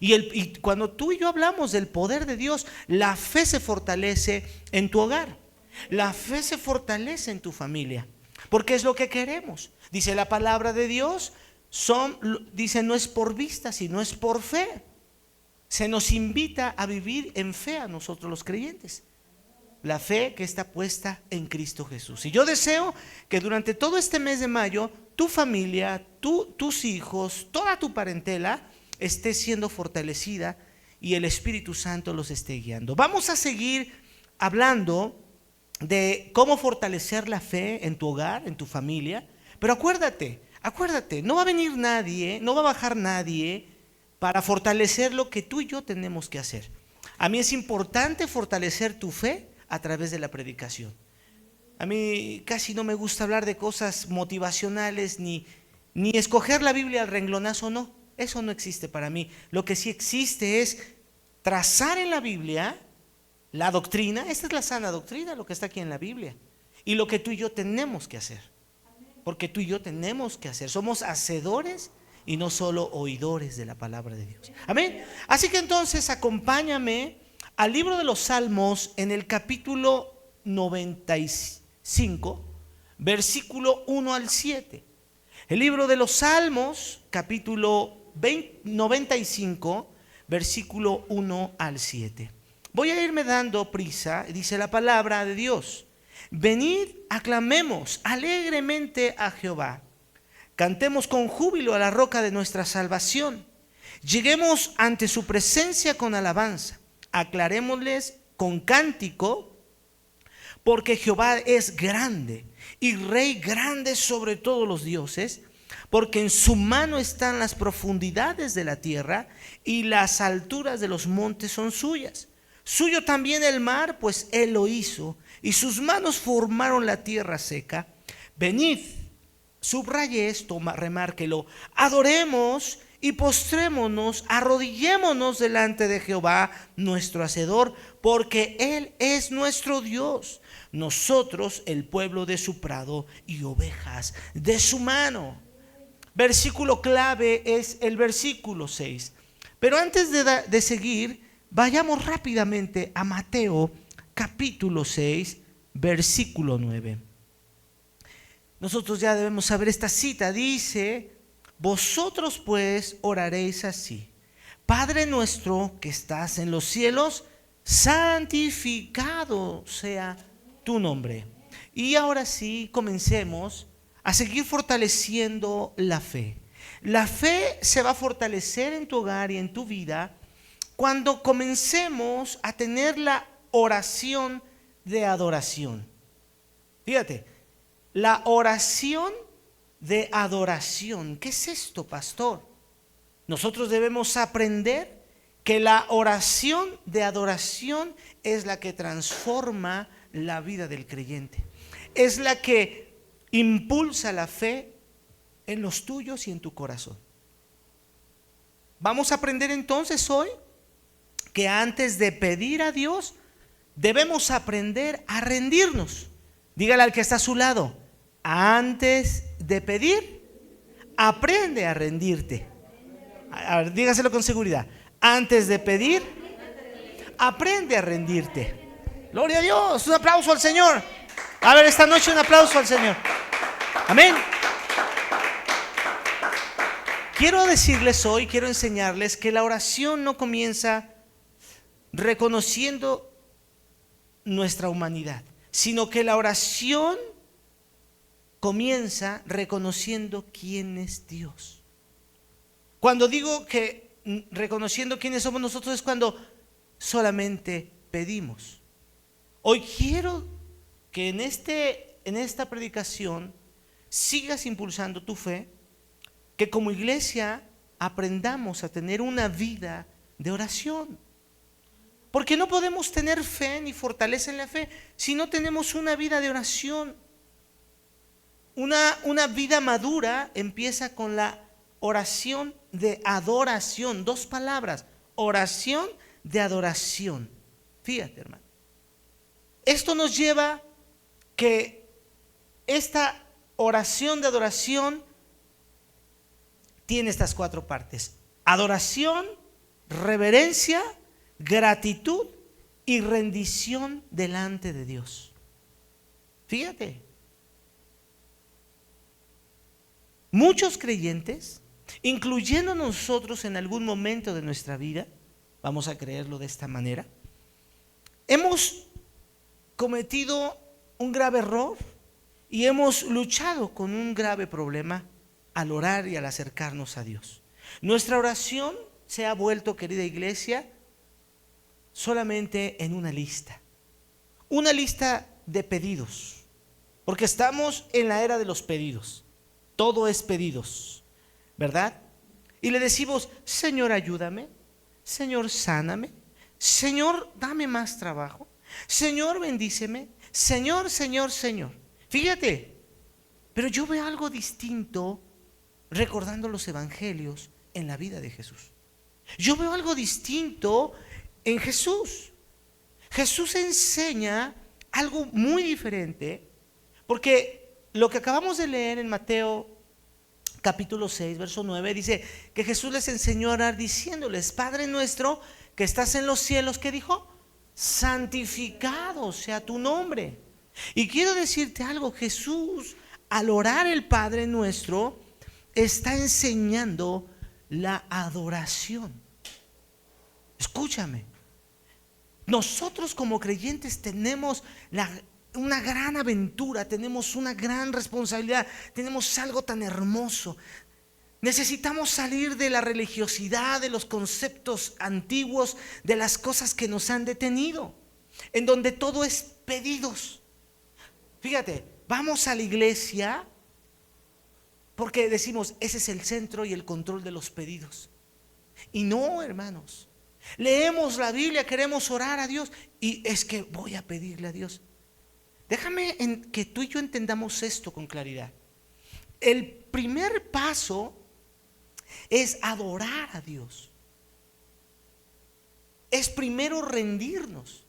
Y cuando tú y yo hablamos del poder de Dios, la fe se fortalece en tu hogar. La fe se fortalece en tu familia. Porque es lo que queremos. Dice la palabra de Dios, dice no es por vista, sino es por fe. Se nos invita a vivir en fe a nosotros los creyentes. La fe que está puesta en Cristo Jesús. Y yo deseo que durante todo este mes de mayo, tu familia, tus hijos, toda tu parentela esté siendo fortalecida y el Espíritu Santo los esté guiando. Vamos a seguir hablando de cómo fortalecer la fe en tu hogar, en tu familia. Pero acuérdate, no va a venir nadie, no va a bajar nadie para fortalecer lo que tú y yo tenemos que hacer. A mí es importante fortalecer tu fe a través de la predicación. A mí casi no me gusta hablar de cosas motivacionales ni escoger la Biblia al renglonazo, no. Eso no existe para mí. Lo que sí existe es trazar en la Biblia la doctrina. Esta es la sana doctrina, lo que está aquí en la Biblia. Y lo que tú y yo tenemos que hacer. Porque tú y yo tenemos que hacer. Somos hacedores y no solo oidores de la palabra de Dios. Amén. Así que entonces acompáñame al libro de los Salmos en el capítulo 95, versículo 1 al 7. El libro de los Salmos, capítulo 95, versículo 1 al 7. Voy a irme dando prisa, dice la palabra de Dios. Venid, aclamemos alegremente a Jehová. Cantemos con júbilo a la roca de nuestra salvación. Lleguemos ante su presencia con alabanza. Aclarémosles con cántico, porque Jehová es grande y Rey grande sobre todos los dioses, porque en su mano están las profundidades de la tierra y las alturas de los montes son suyas. Suyo también el mar, pues él lo hizo, y sus manos formaron la tierra seca. Venid, subraye esto, remárquelo, adoremos y postrémonos, arrodillémonos delante de Jehová, nuestro Hacedor, porque Él es nuestro Dios, nosotros el pueblo de su prado y ovejas de su mano. Versículo clave es el versículo 6. Pero antes de seguir, vayamos rápidamente a Mateo capítulo 6, versículo 9. Nosotros ya debemos saber esta cita, dice: vosotros pues oraréis así: Padre nuestro que estás en los cielos, santificado sea tu nombre. Y ahora sí, comencemos a seguir fortaleciendo la fe. La fe se va a fortalecer en tu hogar y en tu vida cuando comencemos a tener la oración de adoración. Fíjate, la oración de adoración. ¿Qué es esto, pastor? Nosotros debemos aprender que la oración de adoración es la que transforma la vida del creyente. Es la que impulsa la fe en los tuyos y en tu corazón. Vamos a aprender entonces hoy que antes de pedir a Dios debemos aprender a rendirnos. Dígale al que está a su lado: antes de pedir, aprende a rendirte. A ver, dígaselo con seguridad. Antes de pedir, aprende a rendirte. Gloria a Dios. Un aplauso al Señor. A ver, esta noche un aplauso al Señor. Amén. Quiero decirles hoy, quiero enseñarles que la oración no comienza reconociendo nuestra humanidad, sino que la oración comienza reconociendo quién es Dios. Cuando digo que reconociendo quiénes somos nosotros es cuando solamente pedimos. Hoy quiero que en esta predicación sigas impulsando tu fe, que como iglesia aprendamos a tener una vida de oración. Porque no podemos tener fe ni fortaleza en la fe si no tenemos una vida de oración. Una vida madura empieza con la oración de adoración. Dos palabras: oración de adoración. Fíjate, hermano. Esto nos lleva que esta oración de adoración tiene estas cuatro partes: adoración, reverencia, gratitud y rendición delante de Dios. Fíjate, muchos creyentes, incluyendo nosotros en algún momento de nuestra vida, vamos a creerlo de esta manera, hemos cometido un grave error y hemos luchado con un grave problema al orar y al acercarnos a Dios. Nuestra oración se ha vuelto, querida iglesia, solamente en una lista de pedidos, porque estamos en la era de los pedidos. Todo es pedidos, ¿verdad? Y le decimos: Señor, ayúdame, Señor, sáname, Señor, dame más trabajo, Señor, bendíceme, Señor, Señor, Señor. Fíjate, pero yo veo algo distinto recordando los evangelios en la vida de Jesús. Yo veo algo distinto en Jesús. Jesús enseña algo muy diferente, porque lo que acabamos de leer en Mateo capítulo 6, verso 9, dice que Jesús les enseñó a orar diciéndoles: Padre nuestro que estás en los cielos, ¿qué dijo? Santificado sea tu nombre. Y quiero decirte algo: Jesús, al orar el Padre nuestro, está enseñando la adoración. Escúchame, nosotros como creyentes tenemos una gran aventura, tenemos una gran responsabilidad, tenemos algo tan hermoso. Necesitamos salir de la religiosidad, de los conceptos antiguos, de las cosas que nos han detenido, en donde todo es pedidos. Fíjate, vamos a la iglesia porque decimos: ese es el centro y el control de los pedidos. Y no, hermanos, leemos la Biblia, queremos orar a Dios y es que voy a pedirle a Dios. Déjame que tú y yo entendamos esto con claridad. El primer paso es adorar a Dios. Es primero rendirnos.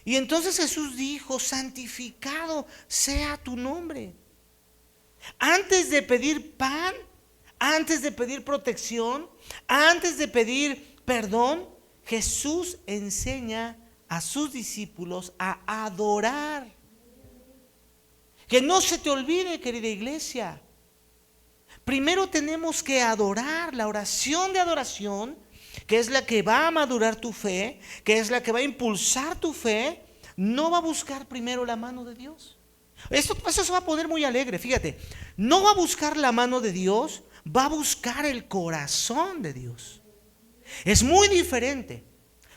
Y entonces Jesús dijo: santificado sea tu nombre. Antes de pedir pan, antes de pedir protección, antes de pedir perdón, Jesús enseña a sus discípulos a adorar. Que no se te olvide, querida iglesia, primero tenemos que adorar. La oración de adoración, que es la que va a madurar tu fe, que es la que va a impulsar tu fe, no va a buscar primero la mano de Dios. Eso se va a poner muy alegre, fíjate. No va a buscar la mano de Dios, va a buscar el corazón de Dios. Es muy diferente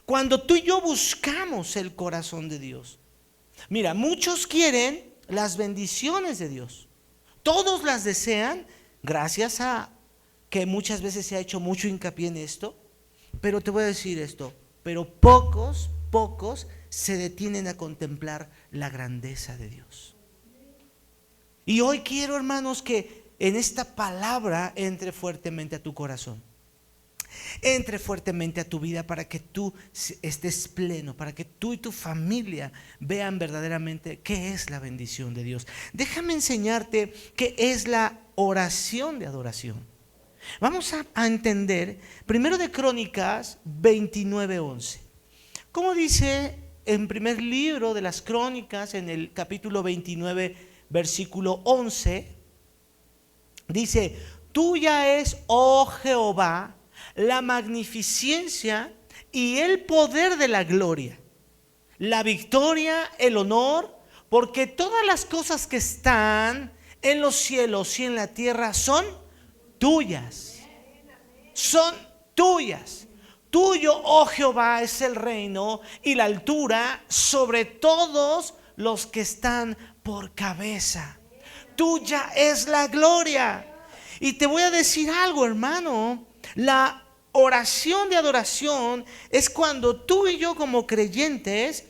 cuando tú y yo buscamos el corazón de Dios. Mira, muchos quieren las bendiciones de Dios. Todos las desean, gracias a que muchas veces se ha hecho mucho hincapié en esto. Pero te voy a decir esto: pero pocos se detienen a contemplar la grandeza de Dios. Y hoy quiero, hermanos, que en esta palabra entre fuertemente a tu corazón, entre fuertemente a tu vida, para que tú estés pleno, para que tú y tu familia vean verdaderamente qué es la bendición de Dios. Déjame enseñarte qué es la oración de adoración. Vamos a entender primero de Crónicas 29:11. Como dice en primer libro de las Crónicas, en el capítulo 29, versículo 11, dice: tuya es, oh Jehová, la magnificencia y el poder de la gloria, la victoria, el honor, porque todas las cosas que están en los cielos y en la tierra son tuyas. Son tuyas. Tuyo, oh Jehová, es el reino y la altura sobre todos los que están por cabeza. Tuya es la gloria. Y te voy a decir algo, hermano. La oración de adoración es cuando tú y yo, como creyentes,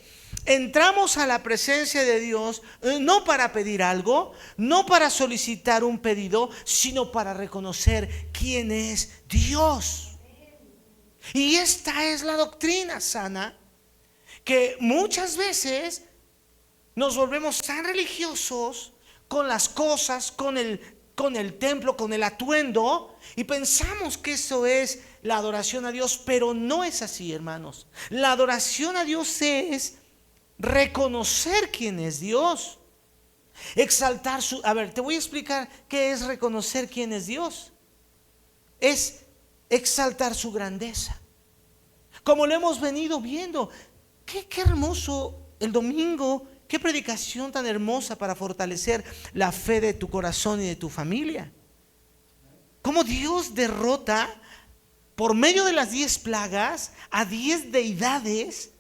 entramos a la presencia de Dios, no para pedir algo, no para solicitar un pedido, sino para reconocer quién es Dios. Y esta es la doctrina sana, que muchas veces nos volvemos tan religiosos con las cosas, con con el templo, con el atuendo, y pensamos que eso es la adoración a Dios, pero no es así, hermanos. La adoración a Dios es reconocer quién es Dios, exaltar su... A ver, te voy a explicar qué es reconocer quién es Dios. Es exaltar su grandeza. Como lo hemos venido viendo, qué hermoso el domingo, qué predicación tan hermosa para fortalecer la fe de tu corazón y de tu familia. Cómo Dios derrota por medio de las 10 plagas a 10 deidades,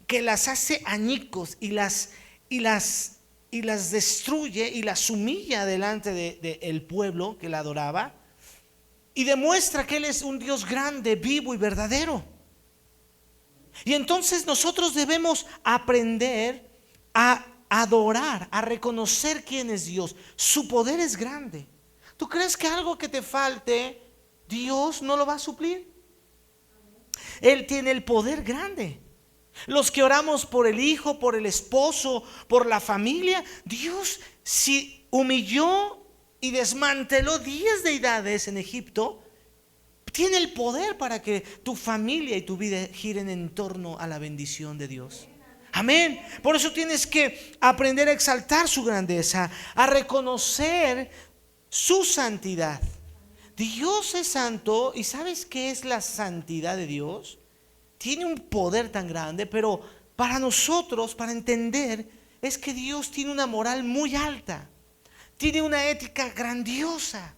que las hace añicos y las destruye y las humilla delante del pueblo que la adoraba, y demuestra que Él es un Dios grande, vivo y verdadero. Y entonces nosotros debemos aprender a adorar, a reconocer quién es Dios. Su poder es grande. ¿Tú crees que algo que te falte, Dios no lo va a suplir? Él tiene el poder grande. Los que oramos por el hijo, por el esposo, por la familia, Dios si humilló y desmanteló 10 deidades en Egipto, tiene el poder para que tu familia y tu vida giren en torno a la bendición de Dios. Amén. Por eso tienes que aprender a exaltar su grandeza, a reconocer su santidad. Dios es santo, y ¿sabes qué es la santidad de Dios? Tiene un poder tan grande, pero para nosotros, para entender, es que Dios tiene una moral muy alta, tiene una ética grandiosa,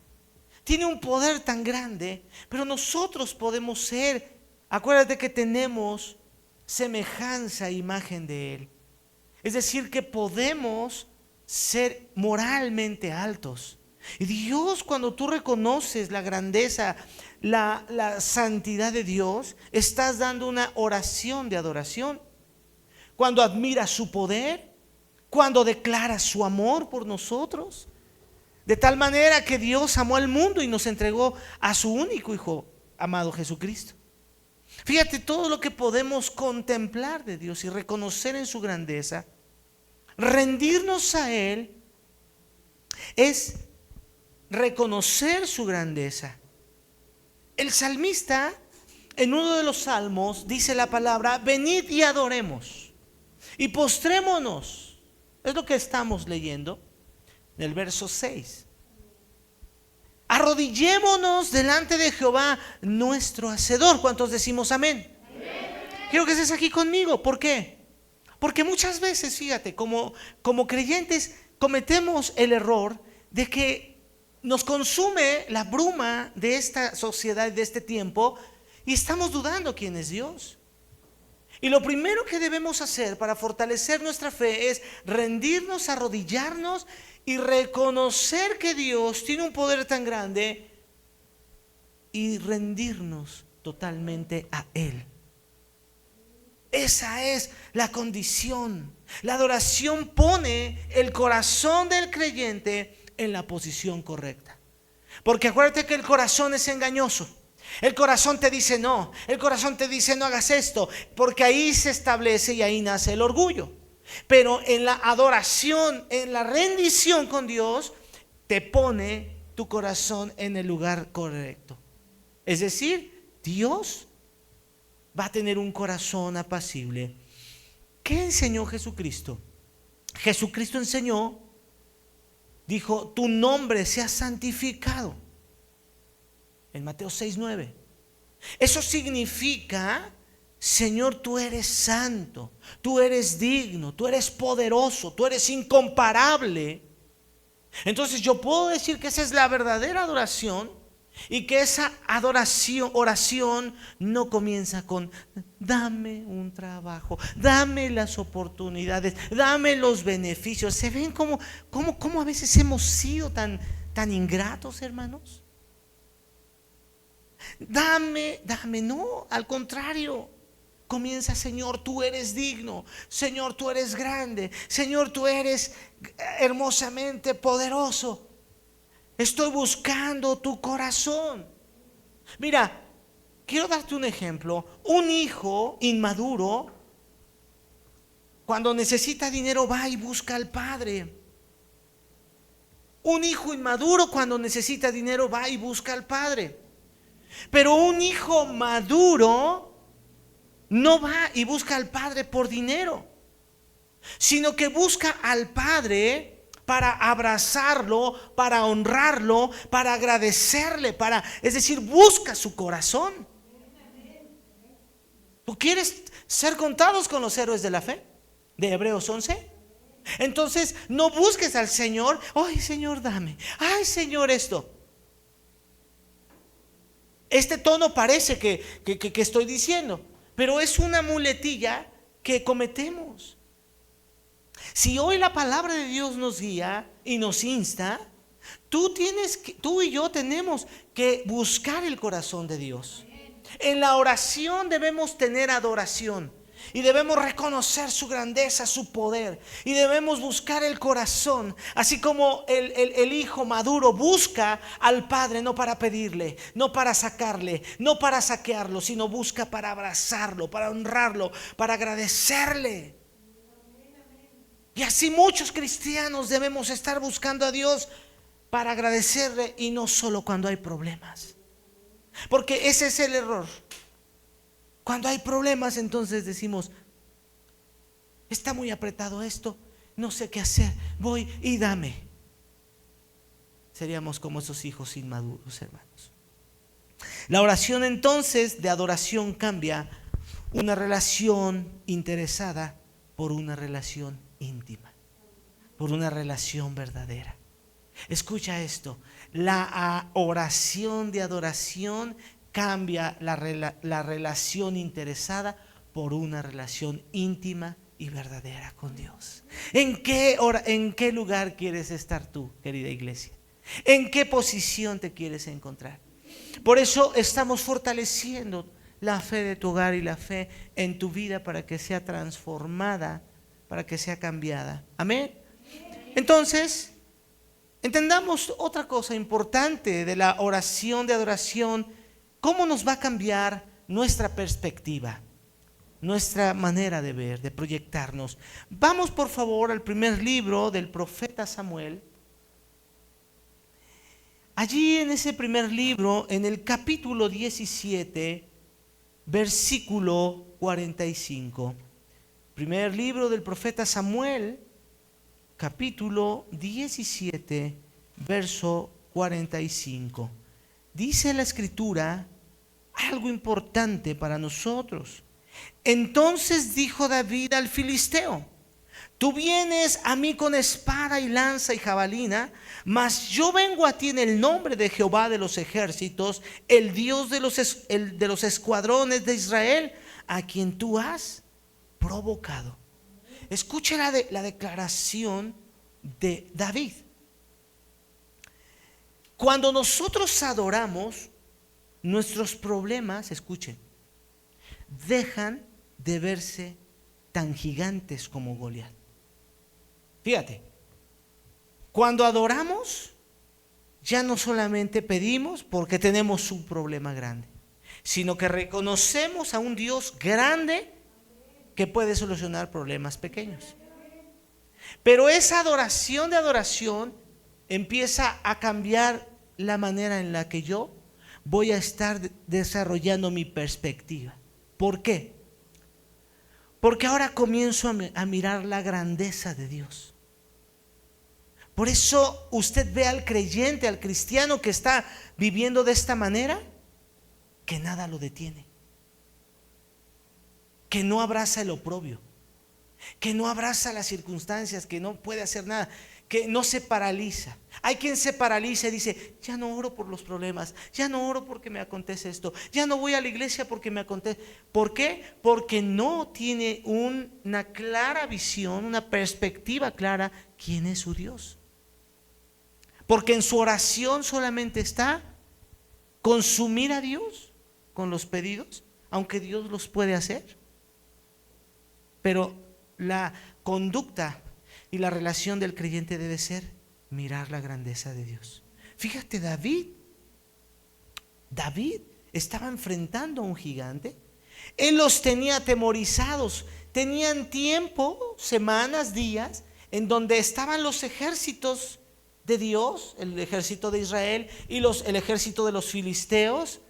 tiene un poder tan grande, pero nosotros podemos ser, acuérdate que tenemos semejanza e imagen de Él. Es decir, que podemos ser moralmente altos. Y Dios, cuando tú reconoces la grandeza, la santidad de Dios, estás dando una oración de adoración. Cuando admiras su poder, cuando declaras su amor por nosotros, de tal manera que Dios amó al mundo y nos entregó a su único Hijo amado, Jesucristo. Fíjate todo lo que podemos contemplar de Dios y reconocer en su grandeza. Rendirnos a Él es reconocer su grandeza. El salmista, en uno de los salmos, dice la palabra: venid y adoremos y postrémonos. Es lo que estamos leyendo en el verso 6. Arrodillémonos delante de Jehová nuestro hacedor. ¿Cuántos decimos amén? Amén. Quiero que estés aquí conmigo. ¿Por qué? Porque muchas veces, fíjate, como creyentes cometemos el error de que nos consume la bruma de esta sociedad, de este tiempo, y estamos dudando quién es Dios. Y lo primero que debemos hacer para fortalecer nuestra fe es rendirnos, arrodillarnos y reconocer que Dios tiene un poder tan grande y rendirnos totalmente a Él. Esa es la condición. La adoración pone el corazón del creyente en la posición correcta. Porque acuérdate que el corazón es engañoso. El corazón te dice no. El corazón te dice no hagas esto. Porque ahí se establece y ahí nace el orgullo. Pero en la adoración, en la rendición con Dios, te pone tu corazón en el lugar correcto. Es decir, Dios va a tener un corazón apacible. ¿Qué enseñó Jesucristo? Jesucristo enseñó, dijo: tu nombre sea santificado. En Mateo 6:9. Eso significa: Señor, tú eres santo, tú eres digno, tú eres poderoso, tú eres incomparable. Entonces yo puedo decir que esa es la verdadera adoración, y que esa oración no comienza con dame un trabajo, dame las oportunidades, dame los beneficios. ¿Se ven cómo a veces hemos sido tan ingratos, hermanos? Dame, no, al contrario. Comienza: Señor, tú eres digno, Señor, tú eres grande, Señor, tú eres hermosamente poderoso. Estoy buscando tu corazón. Mira, quiero darte un ejemplo. Un hijo inmaduro, cuando necesita dinero, va y busca al padre. Un hijo inmaduro cuando necesita dinero va y busca al padre. Pero un hijo maduro no va y busca al padre por dinero, sino que busca al padre para abrazarlo, para honrarlo, para agradecerle, es decir, busca su corazón. ¿Tú quieres ser contados con los héroes de la fe? De Hebreos 11. Entonces no busques al Señor. Ay, Señor, dame. Ay, Señor, esto. Este tono parece que estoy diciendo, pero es una muletilla que cometemos. Si hoy la palabra de Dios nos guía y nos insta, tú y yo tenemos que buscar el corazón de Dios. En la oración debemos tener adoración y debemos reconocer su grandeza, su poder, y debemos buscar el corazón, así como el hijo maduro busca al padre, no para pedirle, no para sacarle, no para saquearlo, sino busca para abrazarlo, para honrarlo, para agradecerle. Y así muchos cristianos debemos estar buscando a Dios para agradecerle, y no solo cuando hay problemas. Porque ese es el error. Cuando hay problemas, entonces decimos: está muy apretado esto, no sé qué hacer, voy y dame. Seríamos como esos hijos inmaduros, hermanos. La oración entonces de adoración cambia una relación interesada por una relación íntima, por una relación verdadera. Escucha esto: la oración de adoración cambia la relación interesada por una relación íntima y verdadera con Dios. ¿En qué lugar quieres estar tú, querida iglesia? ¿En qué posición te quieres encontrar? Por eso estamos fortaleciendo la fe de tu hogar y la fe en tu vida para que sea transformada, para que sea cambiada. Amén. Entonces, entendamos otra cosa importante de la oración de adoración: cómo nos va a cambiar nuestra perspectiva, nuestra manera de ver, de proyectarnos. Vamos por favor al primer libro del profeta Samuel. Allí en ese primer libro, en el capítulo 17, versículo 45. Primer libro del profeta Samuel, capítulo 17, verso 45. Dice la escritura algo importante para nosotros. Entonces dijo David al filisteo: tú vienes a mí con espada y lanza y jabalina, mas yo vengo a ti en el nombre de Jehová de los ejércitos, el Dios de los escuadrones de Israel, a quien tú has provocado. Escuche la declaración de David. Cuando nosotros adoramos, nuestros problemas, escuchen, dejan de verse tan gigantes como Goliat. Fíjate, cuando adoramos, ya no solamente pedimos porque tenemos un problema grande, sino que reconocemos a un Dios grande que puede solucionar problemas pequeños. Pero esa adoración de adoración empieza a cambiar la manera en la que yo voy a estar desarrollando mi perspectiva. ¿Por qué? Porque ahora comienzo a mirar la grandeza de Dios. Por eso usted ve al creyente, al cristiano que está viviendo de esta manera, que nada lo detiene, que no abraza el oprobio, que no abraza las circunstancias, que no puede hacer nada, que no se paraliza. Hay quien se paraliza y dice: ya no oro por los problemas, ya no oro porque me acontece esto, ya no voy a la iglesia porque me acontece. ¿Por qué? Porque no tiene una clara visión, una perspectiva clara quién es su Dios. Porque en su oración solamente está consumir a Dios con los pedidos, aunque Dios los puede hacer. Pero la conducta y la relación del creyente debe ser mirar la grandeza de Dios. Fíjate, David estaba enfrentando a un gigante. Él los tenía atemorizados. Tenían tiempo, semanas, días, en donde estaban los ejércitos de Dios, el ejército de Israel y el ejército de los filisteos.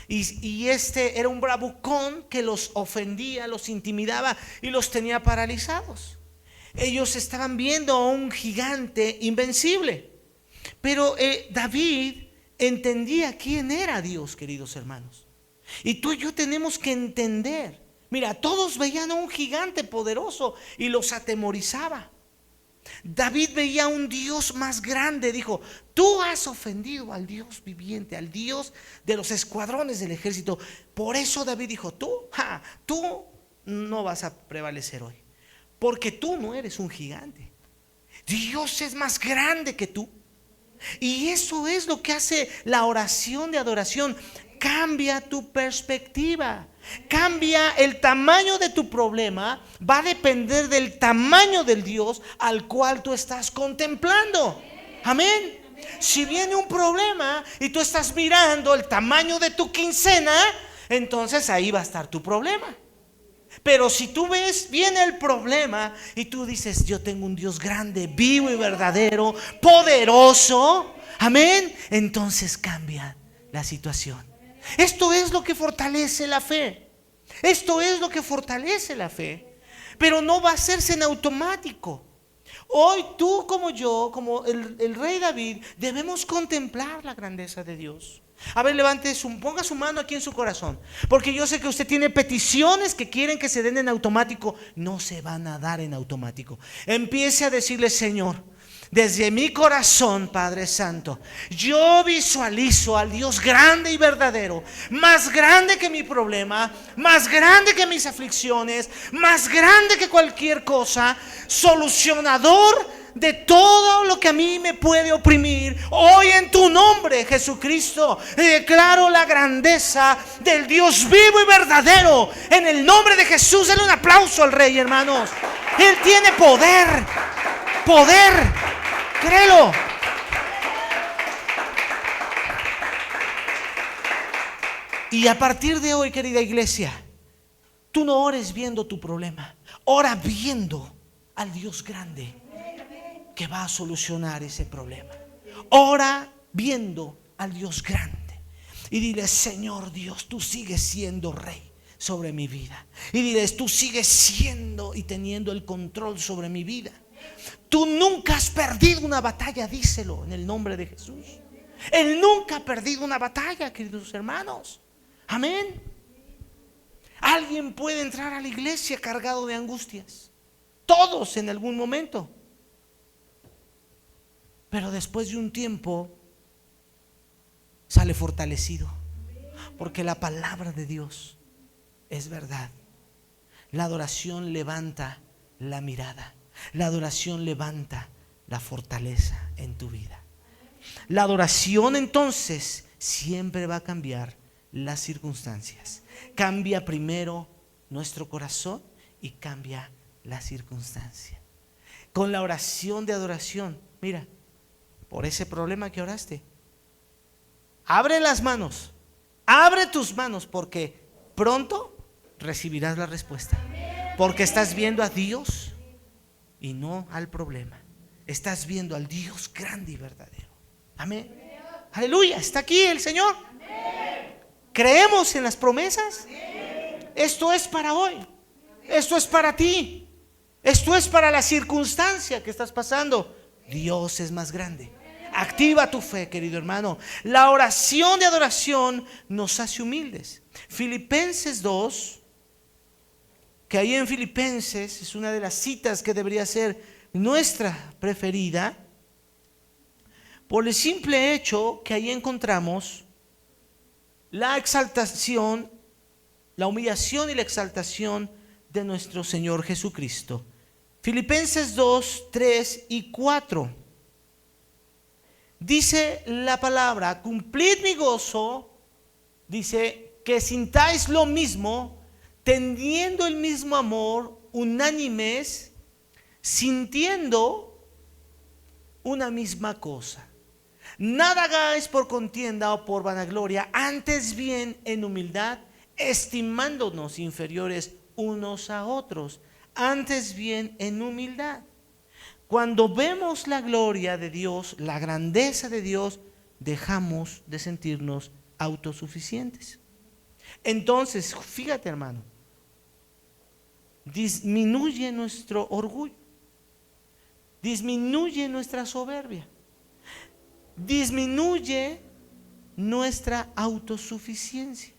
Y este era un bravucón que los ofendía, los intimidaba y los tenía paralizados. Ellos estaban viendo a un gigante invencible. Pero David entendía quién era Dios, queridos hermanos. Y tú y yo tenemos que entender. Mira, todos veían a un gigante poderoso y los atemorizaba. David veía a un Dios más grande. Dijo: tú has ofendido al Dios viviente, al Dios de los escuadrones del ejército. Por eso David dijo: tú no vas a prevalecer hoy, porque tú no eres un gigante. Dios es más grande que tú. Y eso es lo que hace la oración de adoración. Cambia tu perspectiva. Cambia el tamaño de tu problema. Va a depender del tamaño del Dios al cual tú estás contemplando. Amén. Si viene un problema y tú estás mirando el tamaño de tu quincena, entonces ahí va a estar tu problema. Pero si tú ves, viene el problema y tú dices: yo tengo un Dios grande, vivo y verdadero, poderoso, amén, entonces cambia la situación. Esto es lo que fortalece la fe. Esto es lo que fortalece la fe. Pero no va a hacerse en automático. Hoy tú, como yo, como el rey David, debemos contemplar la grandeza de Dios. A ver, ponga su mano aquí en su corazón, porque yo sé que usted tiene peticiones que quieren que se den en automático. No se van a dar en automático. Empiece a decirle: Señor, desde mi corazón, Padre Santo, yo visualizo al Dios grande y verdadero, más grande que mi problema, más grande que mis aflicciones, más grande que cualquier cosa, solucionador de todo lo que a mí me puede oprimir. Hoy, en tu nombre, Jesucristo, declaro la grandeza del Dios vivo y verdadero. En el nombre de Jesús, denle un aplauso al Rey, hermanos. Él tiene poder. Créelo. Y a partir de hoy, querida iglesia, tú no ores viendo tu problema, ora viendo al Dios grande que va a solucionar ese problema. Ora viendo al Dios grande y dile: Señor Dios, tú sigues siendo rey sobre mi vida. Y diles: tú sigues siendo y teniendo el control sobre mi vida. Tú nunca has perdido una batalla, díselo en el nombre de Jesús. Él nunca ha perdido una batalla, queridos hermanos. Amén. Alguien puede entrar a la iglesia cargado de angustias. Todos en algún momento. Pero después de un tiempo sale fortalecido, porque la palabra de Dios es verdad. La adoración levanta la mirada. La adoración levanta la fortaleza en tu vida. La adoración, entonces, siempre va a cambiar las circunstancias. Cambia primero nuestro corazón y cambia la circunstancia. Con la oración de adoración, mira, por ese problema que oraste, abre las manos, abre tus manos, porque pronto recibirás la respuesta. Porque estás viendo a Dios y no al problema. Estás viendo al Dios grande y verdadero. Amén. Aleluya, está aquí el Señor. ¿Creemos en las promesas? Esto es para hoy. Esto es para ti. Esto es para la circunstancia que estás pasando. Dios es más grande. Activa tu fe, querido hermano. La oración de adoración nos hace humildes. Filipenses 2, que ahí en Filipenses es una de las citas que debería ser nuestra preferida, por el simple hecho que ahí encontramos la exaltación, la humillación y la exaltación de nuestro Señor Jesucristo. Filipenses 2, 3 y 4. Dice la palabra: cumplid mi gozo, dice, que sintáis lo mismo, teniendo el mismo amor, unánimes, sintiendo una misma cosa. Nada hagáis por contienda o por vanagloria, antes bien en humildad, estimándonos inferiores unos a otros, antes bien en humildad. Cuando vemos la gloria de Dios, la grandeza de Dios, dejamos de sentirnos autosuficientes. Entonces, fíjate, hermano, disminuye nuestro orgullo, disminuye nuestra soberbia, disminuye nuestra autosuficiencia.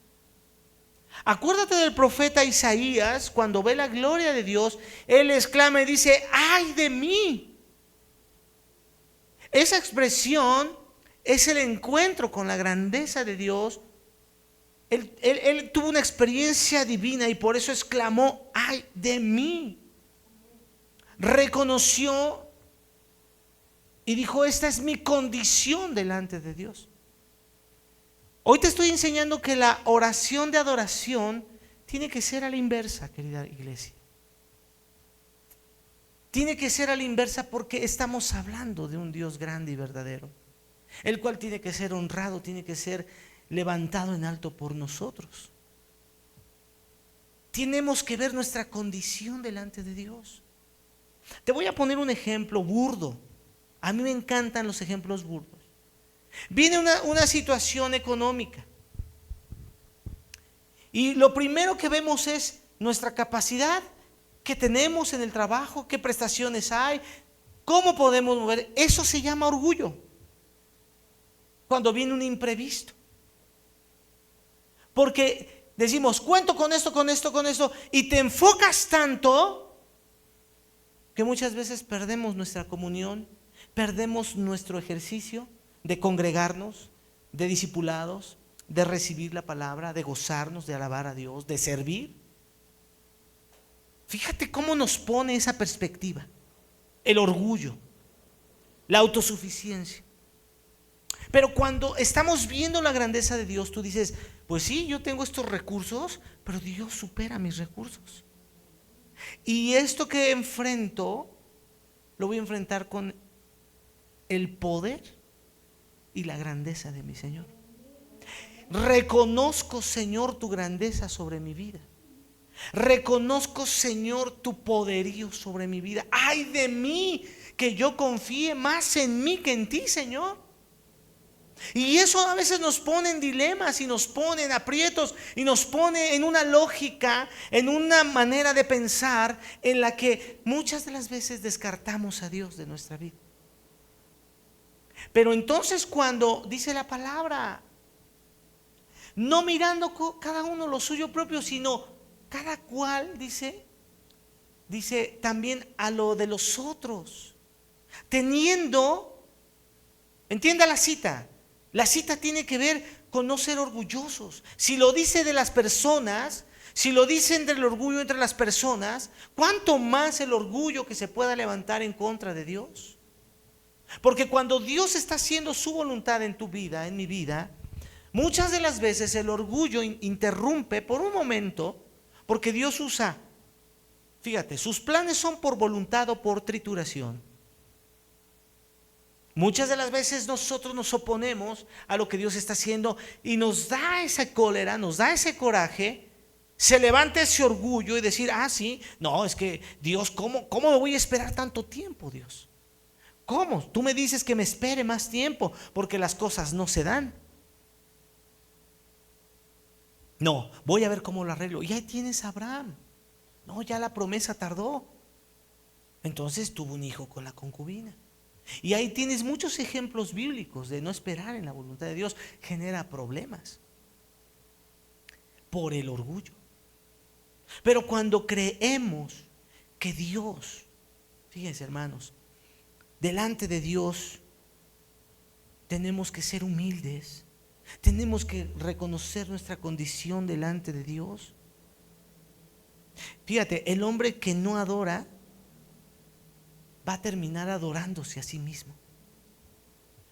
Acuérdate del profeta Isaías, cuando ve la gloria de Dios, él exclama y dice: ¡ay de mí! Esa expresión es el encuentro con la grandeza de Dios. Él tuvo una experiencia divina y por eso exclamó: ¡ay de mí! Reconoció y dijo: esta es mi condición delante de Dios. Hoy te estoy enseñando que la oración de adoración tiene que ser a la inversa, querida iglesia. Tiene que ser a la inversa porque estamos hablando de un Dios grande y verdadero, el cual tiene que ser honrado, tiene que ser levantado en alto por nosotros. Tenemos que ver nuestra condición delante de Dios. Te voy a poner un ejemplo burdo. A mí me encantan los ejemplos burdos. Viene una situación económica y lo primero que vemos es nuestra capacidad que tenemos en el trabajo, qué prestaciones hay, cómo podemos mover. Eso se llama orgullo. Cuando viene un imprevisto, porque decimos: cuento con esto, con esto, con esto, y te enfocas tanto que muchas veces perdemos nuestra comunión, perdemos nuestro ejercicio de congregarnos, de discipulados, de recibir la palabra, de gozarnos, de alabar a Dios, de servir. Fíjate cómo nos pone esa perspectiva, el orgullo, la autosuficiencia. Pero cuando estamos viendo la grandeza de Dios, tú dices: pues sí, yo tengo estos recursos, pero Dios supera mis recursos. Y esto que enfrento, lo voy a enfrentar con el poder y la grandeza de mi Señor. Reconozco, Señor, tu grandeza sobre mi vida. Reconozco, Señor, tu poderío sobre mi vida. ¡Ay de mí! Que yo confíe más en mí que en ti, Señor. Y eso a veces nos pone en dilemas y nos pone en aprietos y nos pone en una lógica, en una manera de pensar en la que muchas de las veces descartamos a Dios de nuestra vida. Pero entonces, cuando dice la palabra, no mirando cada uno lo suyo propio, sino cada cual, dice también a lo de los otros, teniendo, entienda la cita tiene que ver con no ser orgullosos. Si lo dice de las personas, si lo dice entre el orgullo entre las personas, ¿cuánto más el orgullo que se pueda levantar en contra de Dios? Porque cuando Dios está haciendo su voluntad en tu vida, en mi vida, muchas de las veces el orgullo interrumpe por un momento, porque Dios usa, fíjate, sus planes son por voluntad o por trituración. Muchas de las veces nosotros nos oponemos a lo que Dios está haciendo y nos da esa cólera, nos da ese coraje, se levanta ese orgullo y decir: sí, no, es que Dios, ¿cómo me voy a esperar tanto tiempo, Dios? ¿Cómo? Tú me dices que me espere más tiempo porque las cosas no se dan. No, voy a ver cómo lo arreglo. Y ahí tienes a Abraham. No, ya la promesa tardó. Entonces tuvo un hijo con la concubina. Y ahí tienes muchos ejemplos bíblicos de no esperar en la voluntad de Dios. Genera problemas por el orgullo. Pero cuando creemos que Dios, fíjense, hermanos, delante de Dios tenemos que ser humildes, tenemos que reconocer nuestra condición delante de Dios. Fíjate, el hombre que no adora va a terminar adorándose a sí mismo.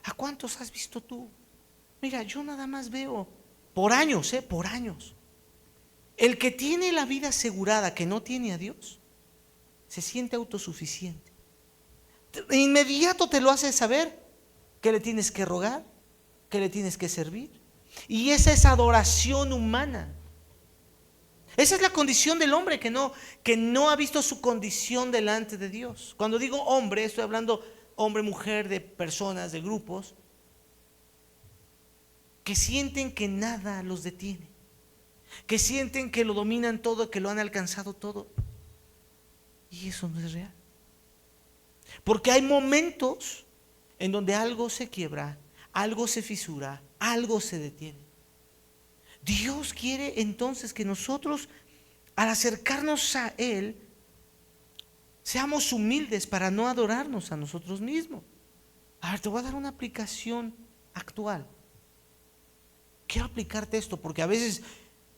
¿A cuántos has visto tú? Mira, yo nada más veo por años, por años. El que tiene la vida asegurada, que no tiene a Dios, se siente autosuficiente. De inmediato te lo hace saber que le tienes que rogar, que le tienes que servir. Y esa es adoración humana. Esa es la condición del hombre que no ha visto su condición delante de Dios. Cuando digo hombre, estoy hablando hombre, mujer, de personas, de grupos, que sienten que nada los detiene, que sienten que lo dominan todo, que lo han alcanzado todo. Y eso no es real. Porque hay momentos en donde algo se quiebra, algo se fisura, algo se detiene. Dios quiere entonces que nosotros, al acercarnos a Él, seamos humildes para no adorarnos a nosotros mismos. A ver, te voy a dar una aplicación actual. Quiero aplicarte esto porque a veces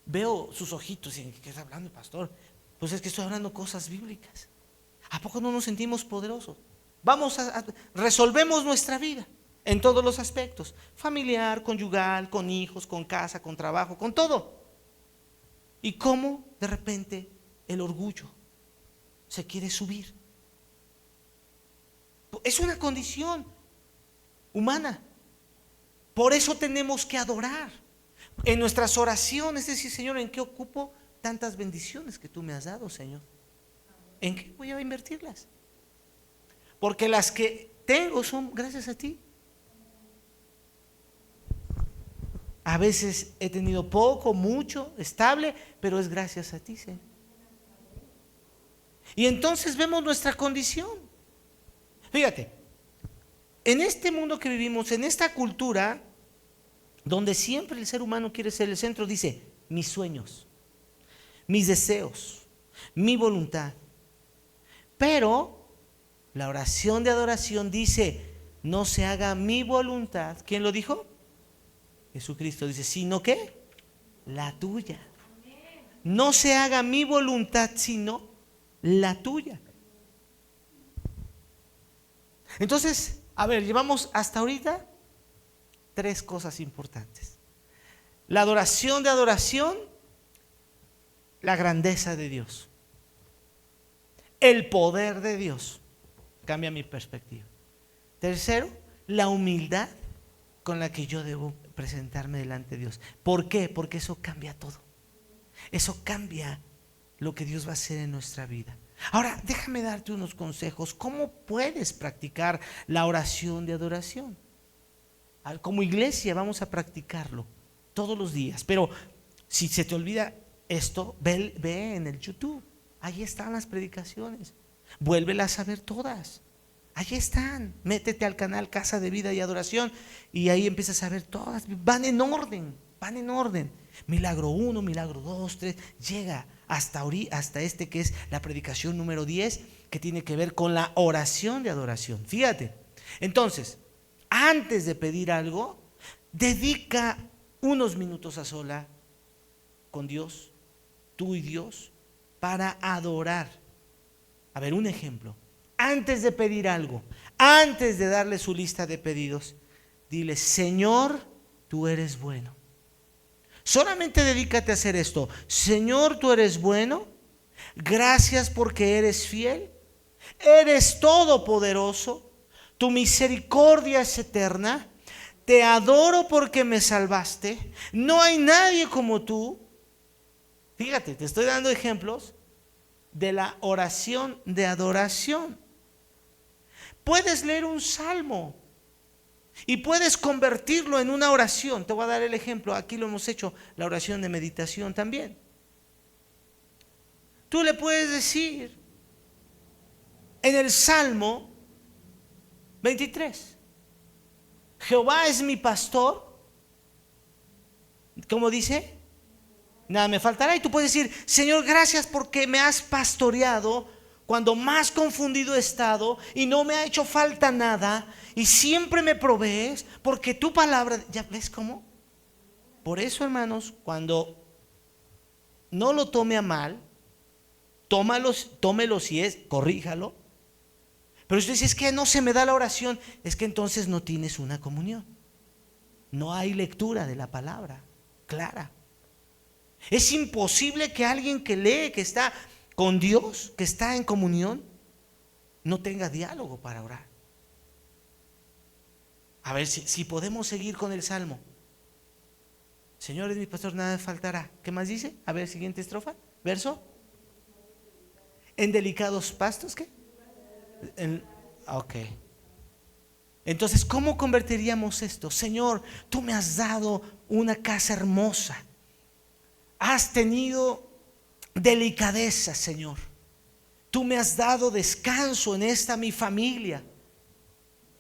veo sus ojitos y ¿qué está hablando el pastor? Pues es que estoy hablando cosas bíblicas. ¿A poco no nos sentimos poderosos? Resolvemos nuestra vida en todos los aspectos: familiar, conyugal, con hijos, con casa, con trabajo, con todo. ¿Y cómo de repente el orgullo se quiere subir? Es una condición humana. Por eso tenemos que adorar en nuestras oraciones, es decir, Señor, ¿en qué ocupo tantas bendiciones que tú me has dado, Señor? ¿En qué voy a invertirlas? Porque las que tengo son gracias a ti. A veces he tenido poco, mucho, estable, pero es gracias a ti, Señor. Y entonces vemos nuestra condición. Fíjate, en este mundo que vivimos, en esta cultura donde siempre el ser humano quiere ser el centro, dice: mis sueños, mis deseos, mi voluntad. Pero la oración de adoración dice: no se haga mi voluntad. ¿Quién lo dijo? Jesucristo dice: sino que la tuya. No se haga mi voluntad, sino la tuya. Entonces, a ver, llevamos hasta ahorita 3 cosas importantes: la adoración de adoración, la grandeza de Dios, el poder de Dios. Cambia mi perspectiva. Tercero, la humildad con la que yo debo presentarme delante de Dios. ¿Por qué? Porque eso cambia todo. Eso cambia lo que Dios va a hacer en nuestra vida. Ahora, déjame darte unos consejos. ¿Cómo puedes practicar la oración de adoración? Como iglesia vamos a practicarlo todos los días. Pero si se te olvida esto, ve en el YouTube. Ahí están las predicaciones. Vuélvelas a ver todas. Allí están. Métete al canal Casa de Vida y Adoración y ahí empiezas a ver todas. Van en orden, van en orden. Milagro 1, milagro 2, 3. Llega hasta este que es la predicación número 10, que tiene que ver con la oración de adoración. Fíjate. Entonces, antes de pedir algo, dedica unos minutos a sola con Dios, tú y Dios, para adorar. A ver, un ejemplo. Antes de pedir algo, antes de darle su lista de pedidos, dile: Señor, tú eres bueno. Solamente dedícate a hacer esto. Señor, tú eres bueno. Gracias porque eres fiel. Eres todopoderoso. Tu misericordia es eterna. Te adoro porque me salvaste. No hay nadie como tú. Fíjate, te estoy dando ejemplos de la oración de adoración. Puedes leer un salmo y puedes convertirlo en una oración. Te voy a dar el ejemplo. Aquí lo hemos hecho, la oración de meditación también. Tú le puedes decir en el Salmo 23: Jehová es mi pastor. ¿Cómo dice? Nada me faltará. Y tú puedes decir: Señor, gracias porque me has pastoreado cuando más confundido he estado y no me ha hecho falta nada, y siempre me provees porque tu palabra. ¿Ya ves cómo? Por eso, hermanos, cuando no lo tome a mal, tómelo si es, corríjalo. Pero si es que no se me da la oración, es que entonces no tienes una comunión. No hay lectura de la palabra clara. Es imposible que alguien que lee, que está con Dios, que está en comunión, no tenga diálogo para orar. A ver si podemos seguir con el Salmo. Señor es mi pastor, nada me faltará. ¿Qué más dice? A ver, siguiente estrofa. verso. En delicados pastos, ¿qué? Ok. Entonces, ¿cómo convertiríamos esto? Señor, tú me has dado una casa hermosa. Has tenido delicadeza, Señor. Tú me has dado descanso en esta mi familia.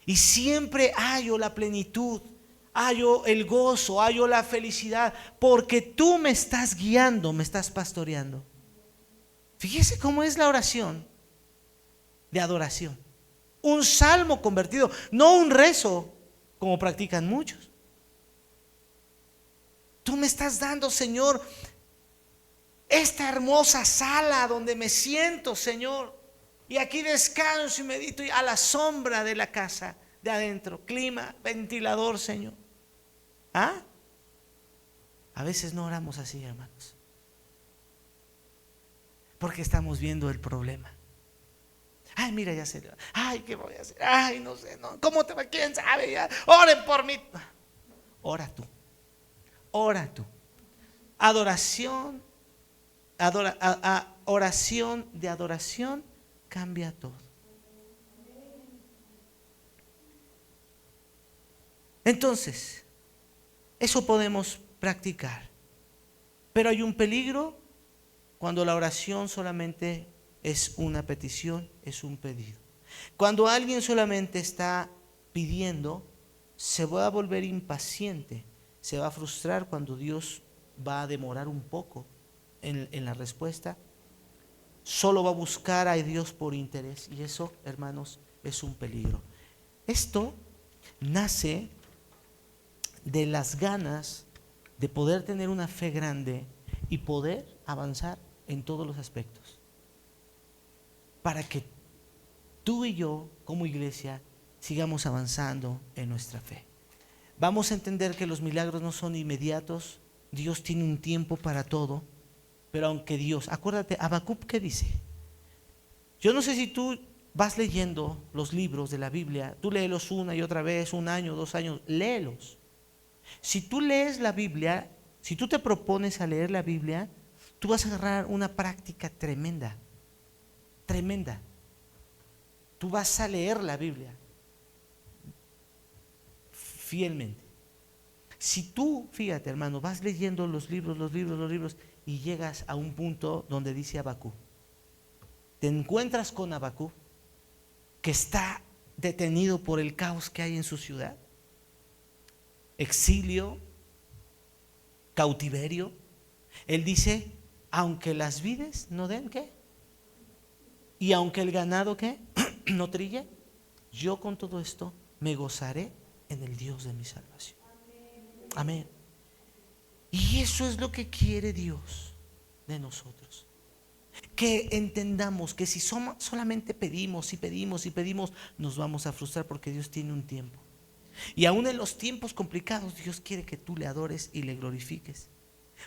Y siempre hallo la plenitud, hallo el gozo, hallo la felicidad, porque tú me estás guiando, me estás pastoreando. Fíjese cómo es la oración de adoración. Un salmo convertido, no un rezo como practican muchos. Tú me estás dando, Señor, esta hermosa sala donde me siento, Señor, y aquí descanso y medito a la sombra de la casa de adentro, clima, ventilador, Señor. ¿Ah? A veces no oramos así, hermanos, porque estamos viendo el problema. Ay, mira, ya sé. Ay, ¿qué voy a hacer? Ay, no sé, no. ¿Cómo te va? ¿Quién sabe? Ya. Oren por mí. Ora tú. Ora tú. Adoración, oración de adoración cambia todo. Entonces, eso podemos practicar. Pero hay un peligro cuando la oración solamente es una petición, es un pedido. Cuando alguien solamente está pidiendo, se va a volver impaciente, se va a frustrar cuando Dios va a demorar un poco en la respuesta. Solo va a buscar a Dios por interés, y eso, hermanos, es un peligro. Esto nace de las ganas de poder tener una fe grande y poder avanzar en todos los aspectos, para que tú y yo como iglesia sigamos avanzando en nuestra fe. Vamos a entender que los milagros no son inmediatos. Dios tiene un tiempo para todo. Pero aunque Dios, acuérdate, Habacuc, ¿qué dice? Yo no sé si tú vas leyendo los libros de la Biblia, tú léelos una y otra vez, 1 año, 2 años, léelos. Si tú lees la Biblia, si tú te propones a leer la Biblia, tú vas a agarrar una práctica tremenda, tremenda. Tú vas a leer la Biblia fielmente. Si tú, fíjate, hermano, vas leyendo los libros y llegas a un punto donde dice Habacuc, te encuentras con Habacuc, que está detenido por el caos que hay en su ciudad, exilio, cautiverio. Él dice, aunque las vides no den, ¿qué? Y aunque el ganado, ¿qué? No trille, yo con todo esto me gozaré en el Dios de mi salvación. Amén. Y eso es lo que quiere Dios de nosotros. Que entendamos que si solamente pedimos y pedimos y pedimos, nos vamos a frustrar, porque Dios tiene un tiempo. Y aún en los tiempos complicados, Dios quiere que tú le adores y le glorifiques,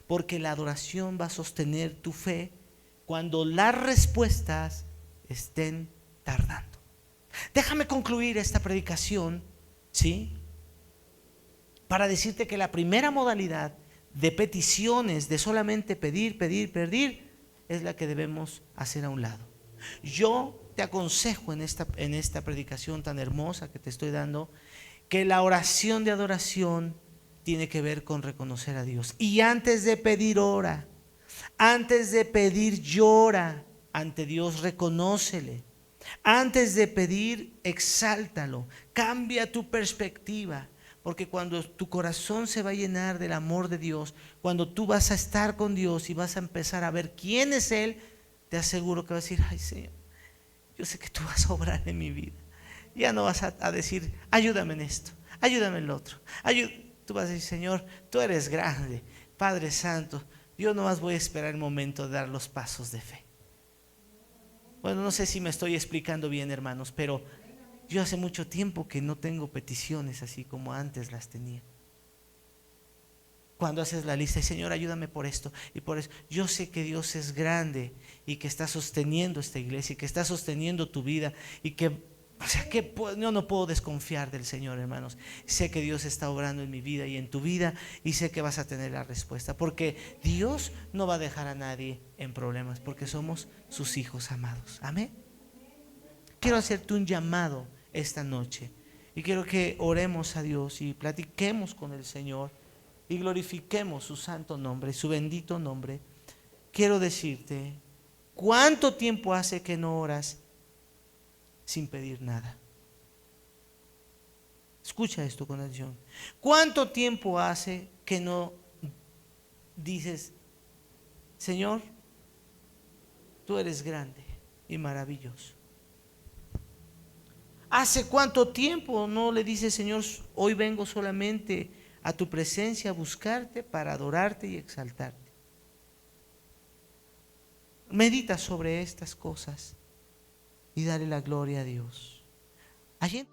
porque la adoración va a sostener tu fe cuando las respuestas estén tardando. Déjame concluir esta predicación, ¿sí?, para decirte que la primera modalidad de peticiones, de solamente pedir, es la que debemos hacer a un lado. Yo te aconsejo en esta predicación tan hermosa que te estoy dando, que la oración de adoración tiene que ver con reconocer a Dios. Y antes de pedir, ora. Antes de pedir, llora ante Dios, reconócele. Antes de pedir, exáltalo. Cambia tu perspectiva. Porque cuando tu corazón se va a llenar del amor de Dios, cuando tú vas a estar con Dios y vas a empezar a ver quién es Él, te aseguro que vas a decir, ay Señor, yo sé que tú vas a obrar en mi vida. Ya no vas a decir, ayúdame en esto, ayúdame en lo otro. Tú vas a decir, Señor, tú eres grande, Padre Santo, yo nomás voy a esperar el momento de dar los pasos de fe. Bueno, no sé si me estoy explicando bien, hermanos, pero yo hace mucho tiempo que no tengo peticiones así como antes las tenía. Cuando haces la lista y Señor, ayúdame por esto y por eso, yo sé que Dios es grande y que está sosteniendo esta iglesia y que está sosteniendo tu vida y que O sea que yo no puedo desconfiar del Señor, hermanos. Sé que Dios está obrando en mi vida y en tu vida, y sé que vas a tener la respuesta, porque Dios no va a dejar a nadie en problemas, porque somos sus hijos amados. Amén. Quiero hacerte un llamado esta noche y quiero que oremos a Dios y platiquemos con el Señor y glorifiquemos su santo nombre, su bendito nombre. Quiero decirte, ¿cuánto tiempo hace que no oras sin pedir nada? Escucha esto con atención. ¿Cuánto tiempo hace que no dices, Señor, tú eres grande y maravilloso? ¿Hace cuánto tiempo no le dices, Señor, hoy vengo solamente a tu presencia a buscarte para adorarte y exaltarte? Medita sobre estas cosas y dale la gloria a Dios. Allí